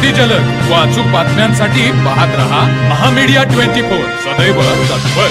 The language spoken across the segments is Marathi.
अति जलद व अचूक बातम्यांसाठी पाहत रहा महामीडिया 24 सदैव तत्पर।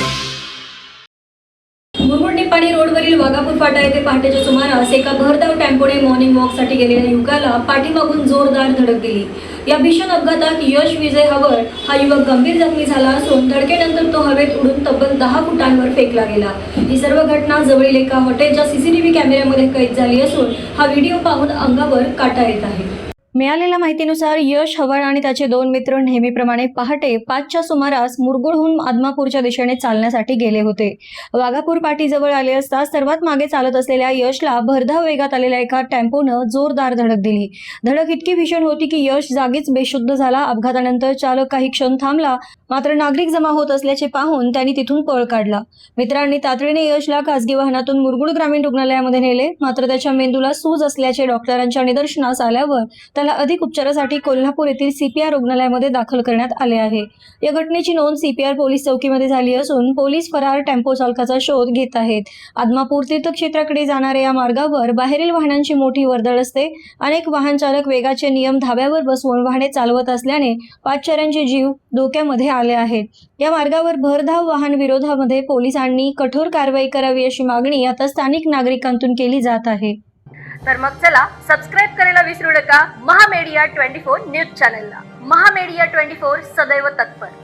मुरगुड निपाणी रोडवरील वाघापूर फाटा येथे पहाटेच्या सुमारास एका भरधाव टेम्पोने मॉर्निंग वॉकसाठी गेलेल्या युवकाला पाठीमागून जोरदार धडक दिली। या भीषण अपघातात यश विजय हवळ हा युवक गंभीर जखमी झाला असून धडकेनंतर तो हवेत उडून तब्बल 10 फुटांवर फेकला गेला। ही सर्व घटना जवळील एका हॉटेलच्या सीसीटीव्ही कॅमेऱ्यामध्ये कैद झाली असून हा व्हिडिओ पाहून अंगावर काटा येत आहे। मिळालेल्या माहितीनुसार यश हवळ आणि त्याचे 2 मित्र नेहमीप्रमाणे पहाटे 5च्या सुमारास मुरगुडहून आदमापूरच्या दिशेने चालण्यासाठी गेले होते। वाघापूर पाटीजवळ आले असता सर्वात मागे चालत असलेल्या यशला भरधाव वेगात आलेल्या एका टेम्पोनं जोरदार धडक दिली। धडक इतकी भीषण होती की यश जागीच बेशुद्ध झाला। अपघातानंतर चालक काही क्षण थांबला, मात्र नागरिक जमा होत असल्याचे पाहून त्यांनी तिथून पळ काढला। मित्रांनी तातडीने यशला खासगी वाहनातून मुरगुड ग्रामीण रुग्णालयामध्ये नेले, मात्र त्याच्या मेंदूला सूज असल्याचे डॉक्टरांच्या निदर्शनास आल्यावर त्याला अधिक उपचारासाठी कोल्हापूर येथील सीपीआर रुग्णालयामध्ये दाखल करण्यात आले आहे। या घटनेची नोंद सीपीआर पोलीस चौकीमध्ये झाली असून पोलीस फरार टेम्पो चालकाचा शोध घेत आहेत। आदमापूर तीर्थक्षेत्राकडे जाणाऱ्या या मार्गावर बाहेरील वाहनांची मोठी वर्दळ असते। अनेक वाहन चालक वेगाचे नियम धाब्यावर बसवून वाहने चालवत असल्याने पादचाऱ्यांचे जीव धोक्यामध्ये आले आहेत। या मार्गावर भरधाव वाहन विरोधामध्ये पोलिसांनी कठोर कारवाई करावी अशी मागणी आता स्थानिक नागरिकांतून केली जात आहे। तर मग चला सबस्क्राईब करायला विसरू नका महामीडिया 24 न्यूज चॅनलला। महामीडिया 24 सदैव तत्पर।